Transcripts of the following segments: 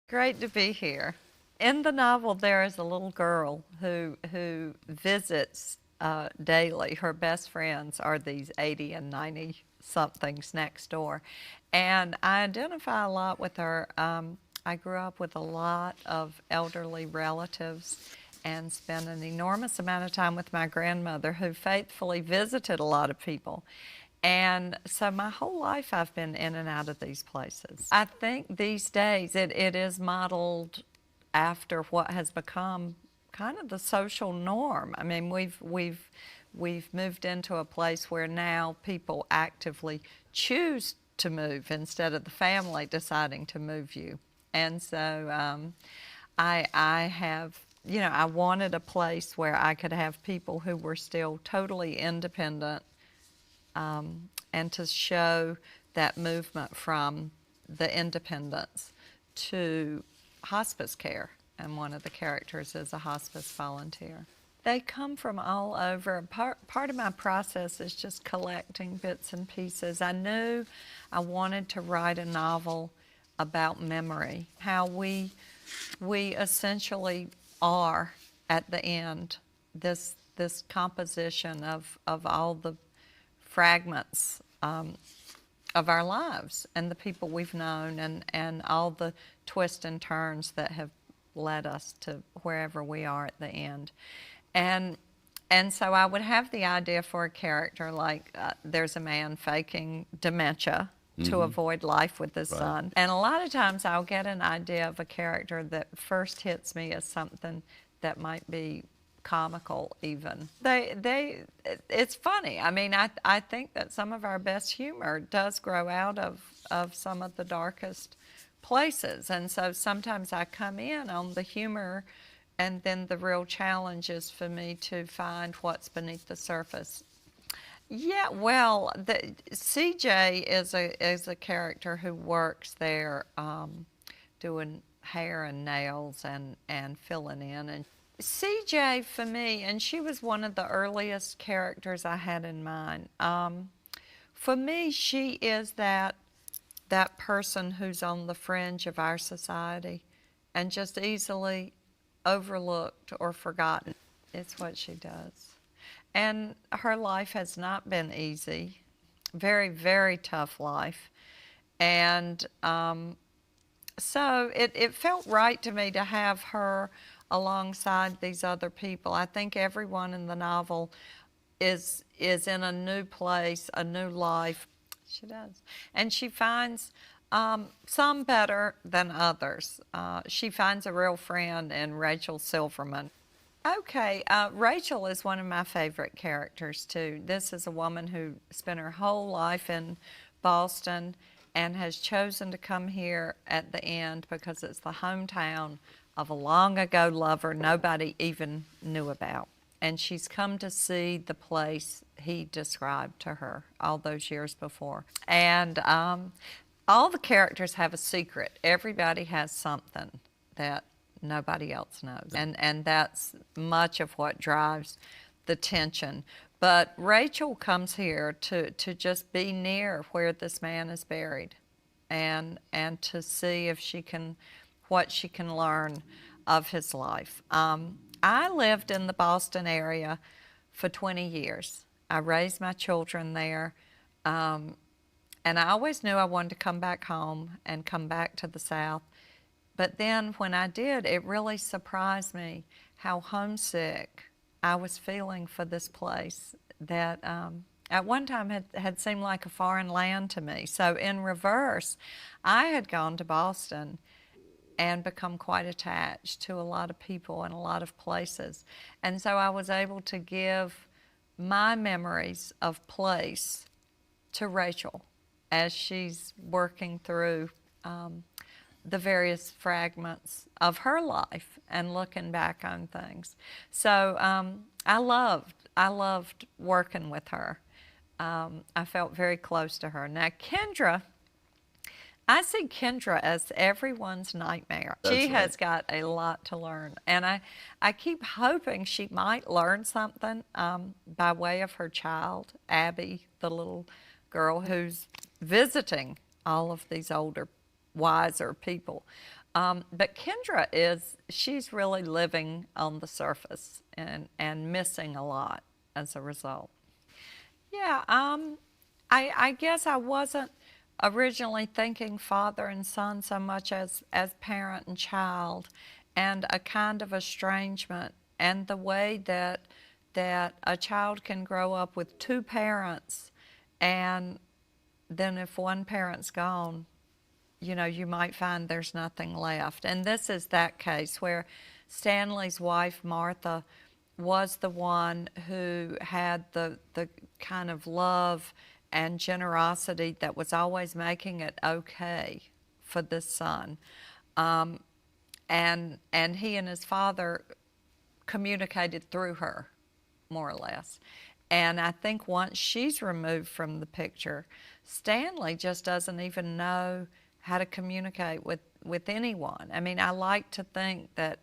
Great to be here. In the novel, there is a little girl who visits daily. Her best friends are these 80 and 90 somethings next door, and I identify a lot with her. I grew up with a lot of elderly relatives and spent an enormous amount of time with my grandmother, who faithfully visited a lot of people. And so my whole life I've been in and out of these places. I think these days it is modeled after what has become kind of the social norm. I mean, we've moved into a place where now people actively choose to move instead of the family deciding to move you. And so I have, I wanted a place where I could have people who were still totally independent, and to show that movement from the independence to hospice care. And one of the characters is a hospice volunteer. They come from all over. Part of my process is just collecting bits and pieces. I knew I wanted to write a novel about memory, how we essentially are at the end, this composition of all the fragments of our lives and the people we've known, and all the twists and turns that have led us to wherever we are at the end. And so I would have the idea for a character like there's a man faking dementia to avoid life with his son. And a lot of times I'll get an idea of a character that first hits me as something that might be comical even. It's funny. I mean, I think that some of our best humor does grow out of some of the darkest places. And so sometimes I come in on the humor, and then the real challenge is for me to find what's beneath the surface. Yeah, well, CJ is a character who works there, doing hair and nails and filling in. And CJ, for me, and she was one of the earliest characters I had in mind. For me, she is that person who's on the fringe of our society and just easily overlooked or forgotten. It's what she does. And her life has not been easy. Very, very tough life. And so it felt right to me to have her alongside these other people. I think everyone in the novel is in a new place, a new life. She does. And she finds some better than others. She finds a real friend in Rachel Silverman. Okay, Rachel is one of my favorite characters too. This is a woman who spent her whole life in Boston and has chosen to come here at the end because it's the hometown of a long ago lover nobody even knew about. And she's come to see the place he described to her all those years before. And all the characters have a secret. Everybody has something that nobody else knows. And that's much of what drives the tension. But Rachel comes here to just be near where this man is buried, and to see if what she can learn of his life. I lived in the Boston area for 20 years. I raised my children there, and I always knew I wanted to come back home and come back to the South. But then when I did, it really surprised me how homesick I was feeling for this place that at one time had seemed like a foreign land to me. So in reverse, I had gone to Boston and become quite attached to a lot of people and a lot of places. And so I was able to give my memories of place to Rachel as she's working through the various fragments of her life and looking back on things. So I loved working with her. I felt very close to her. Now Kendra, I see Kendra as everyone's nightmare. She has got a lot to learn, and I keep hoping she might learn something by way of her child, Abby, the little girl who's visiting all of these older, wiser people. But Kendra she's really living on the surface and missing a lot as a result. Yeah, I guess I wasn't originally thinking father and son so much as parent and child, and a kind of estrangement, and the way that a child can grow up with two parents, and then if one parent's gone, you might find there's nothing left. And this is that case where Stanley's wife, Martha, was the one who had the kind of love and generosity that was always making it okay for this son. And he and his father communicated through her, more or less. And I think once she's removed from the picture, Stanley just doesn't even know how to communicate with anyone. I mean, I like to think that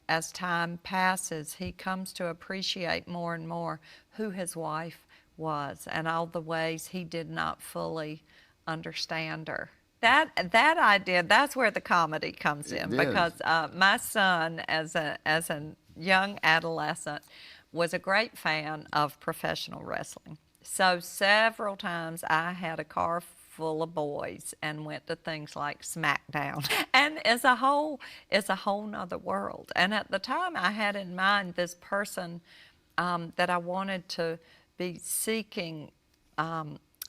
as time passes, he comes to appreciate more and more who his wife was and all the ways he did not fully understand her. That idea, that's where the comedy comes in, because my son, as a young adolescent, was a great fan of professional wrestling. So several times I had a car full of boys and went to things like SmackDown. And it's a whole nother world. And at the time I had in mind this person that I wanted to be seeking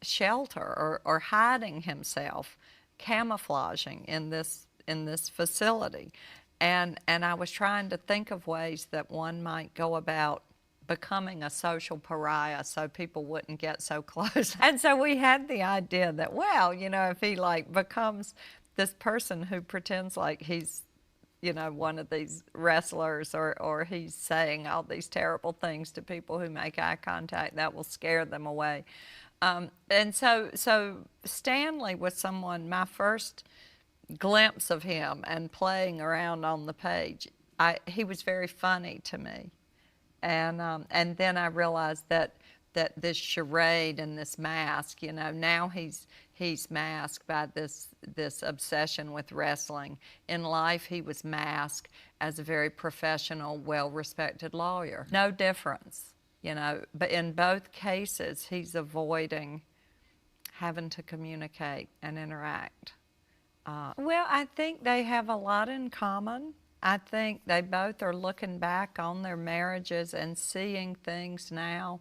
shelter or hiding himself, camouflaging in this facility. And I was trying to think of ways that one might go about becoming a social pariah so people wouldn't get so close. And so we had the idea that, well, if he becomes this person who pretends like he's, one of these wrestlers, or he's saying all these terrible things to people who make eye contact, that will scare them away. And so Stanley was someone, my first glimpse of him and playing around on the page, he was very funny to me. And then I realized that this charade and this mask, now he's masked by this obsession with wrestling. In life, he was masked as a very professional, well-respected lawyer. No difference, but in both cases, he's avoiding having to communicate and interact. Well, I think they have a lot in common. I think they both are looking back on their marriages and seeing things now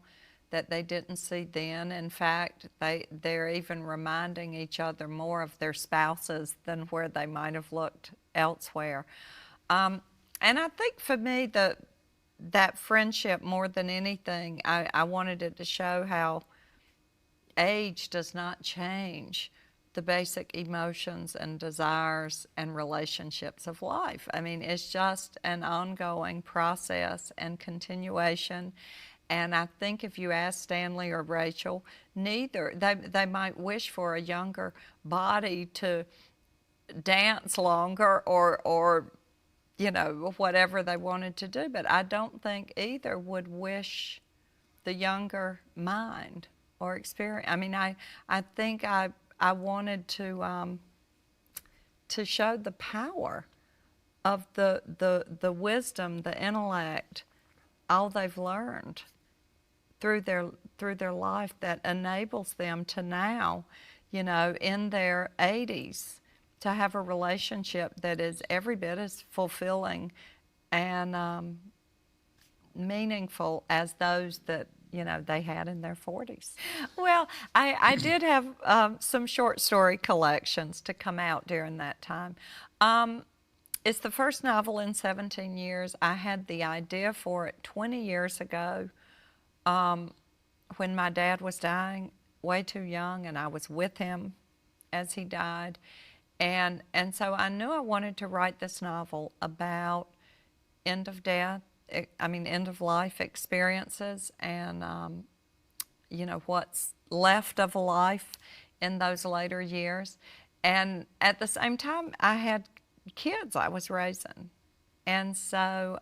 that they didn't see then. In fact, they're even reminding each other more of their spouses than where they might have looked elsewhere. And I think for me, that friendship, more than anything, I wanted it to show how age does not change the basic emotions and desires and relationships of life. I mean, it's just an ongoing process and continuation. And I think if you ask Stanley or Rachel, neither, they might wish for a younger body to dance longer or whatever they wanted to do. But I don't think either would wish the younger mind or experience. I mean, I think I wanted to show the power of the wisdom, the intellect, all they've learned through their life that enables them to now, in their 80s, to have a relationship that is every bit as fulfilling and meaningful as those that they had in their 40s. Well, I did have some short story collections to come out during that time. It's the first novel in 17 years. I had the idea for it 20 years ago when my dad was dying, way too young, and I was with him as he died. And so I knew I wanted to write this novel about end of life experiences and, what's left of life in those later years. And at the same time, I had kids I was raising. And so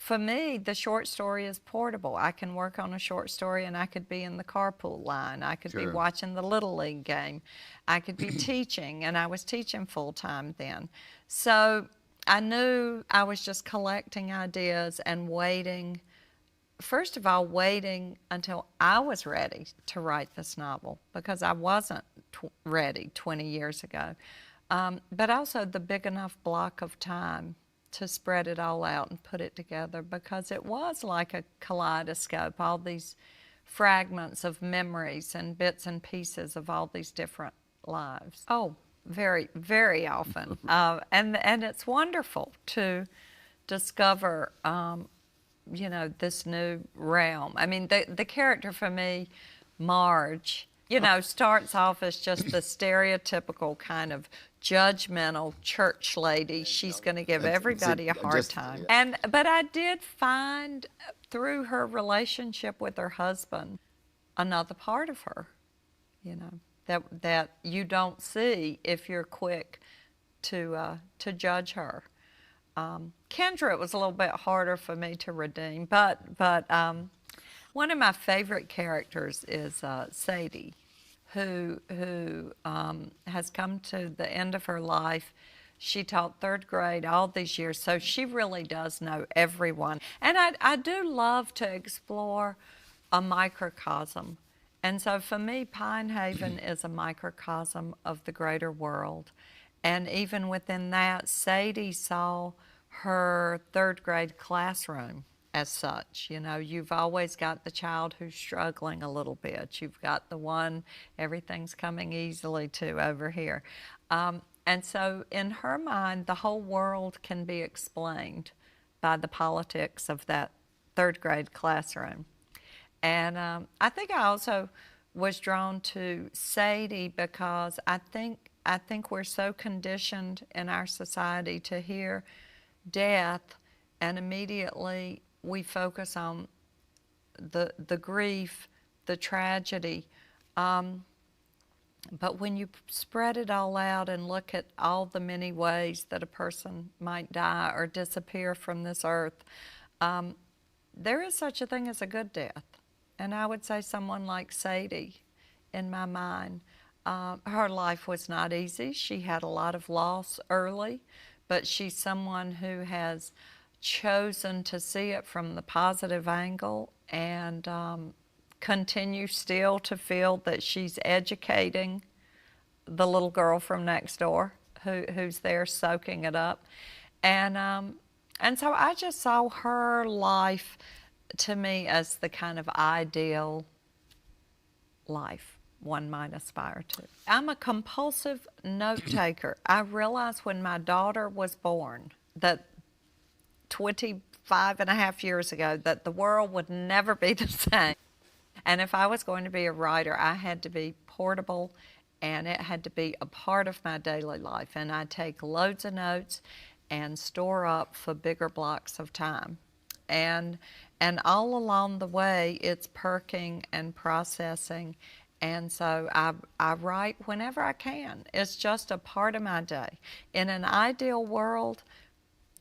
for me, the short story is portable. I can work on a short story and I could be in the carpool line. I could be watching the Little League game. I could be teaching, and I was teaching full-time then. So I knew I was just collecting ideas and waiting, first of all, waiting until I was ready to write this novel, because I wasn't ready 20 years ago. But also the big enough block of time to spread it all out and put it together, because it was like a kaleidoscope, all these fragments of memories and bits and pieces of all these different lives. Oh, very, very often. And it's wonderful to discover, you know, this new realm. I mean, the character for me, Marge, you know, starts off as just the stereotypical kind of judgmental church lady. She's going to give everybody a hard time. But I did find through her relationship with her husband another part of her, you know, that you don't see if you're quick to judge her. Kendra, it was a little bit harder for me to redeem, but one of my favorite characters is Sadie, who has come to the end of her life. She taught third grade all these years, so she really does know everyone. And I do love to explore a microcosm. And so for me, Pine Haven is a microcosm of the greater world. And even within that, Sadie saw her third grade classroom as such. You know, you've always got the child who's struggling a little bit. You've got the one everything's coming easily to over here. And so in her mind, the whole world can be explained by the politics of that third grade classroom. And I think I also was drawn to Sadie because I think we're so conditioned in our society to hear death, and immediately we focus on the grief, the tragedy. But when you spread it all out and look at all the many ways that a person might die or disappear from this earth, there is such a thing as a good death. And I would say someone like Sadie, in my mind, her life was not easy. She had a lot of loss early, but she's someone who has chosen to see it from the positive angle and continue still to feel that she's educating the little girl from next door who's there soaking it up. And so I just saw her life to me as the kind of ideal life one might aspire to. I'm a compulsive note taker. I realized when my daughter was born that 25 and a half years ago that the world would never be the same. And if I was going to be a writer, I had to be portable and it had to be a part of my daily life. And I take loads of notes and store up for bigger blocks of time. And all along the way, it's perking and processing. And so I write whenever I can. It's just a part of my day. In an ideal world,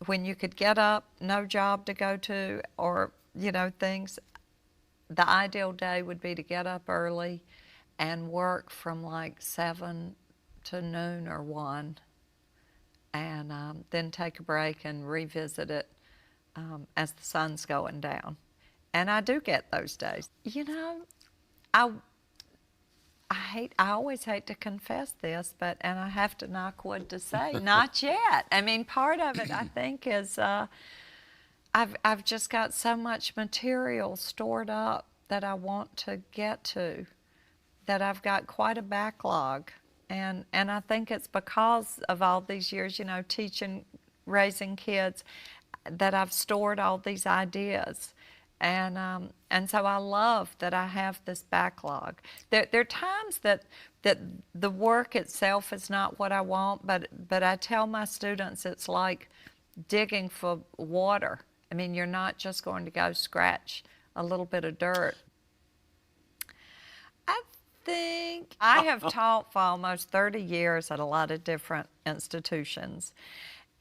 when you could get up, no job to go to, or, you know, things, the ideal day would be to get up early and work from like 7 to noon or 1, and then take a break and revisit it as the sun's going down. And I do get those days. You know, I always hate to confess this, and I have to knock wood to say, not yet. I mean, part of it, I think, is I've just got so much material stored up that I want to get to, that I've got quite a backlog. And I think it's because of all these years, you know, teaching, raising kids, that I've stored all these ideas. And so I love that I have this backlog. There are times that the work itself is not what I want, but I tell my students it's like digging for water. I mean, you're not just going to go scratch a little bit of dirt. I think I have taught for almost 30 years at a lot of different institutions.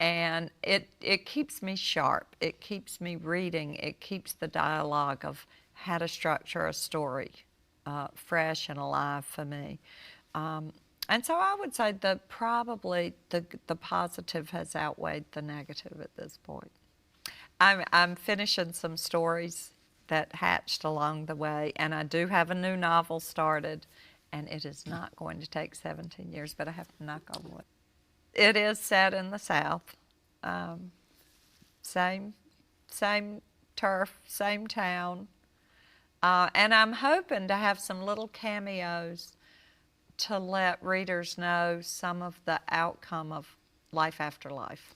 And it keeps me sharp. It keeps me reading. It keeps the dialogue of how to structure a story fresh and alive for me. And so I would say that probably the positive has outweighed the negative at this point. I'm finishing some stories that hatched along the way, and I do have a new novel started, and it is not going to take 17 years, but I have to knock on wood. It is set in the South. Same, same turf, same town. And I'm hoping to have some little cameos to let readers know some of the outcome of life after life.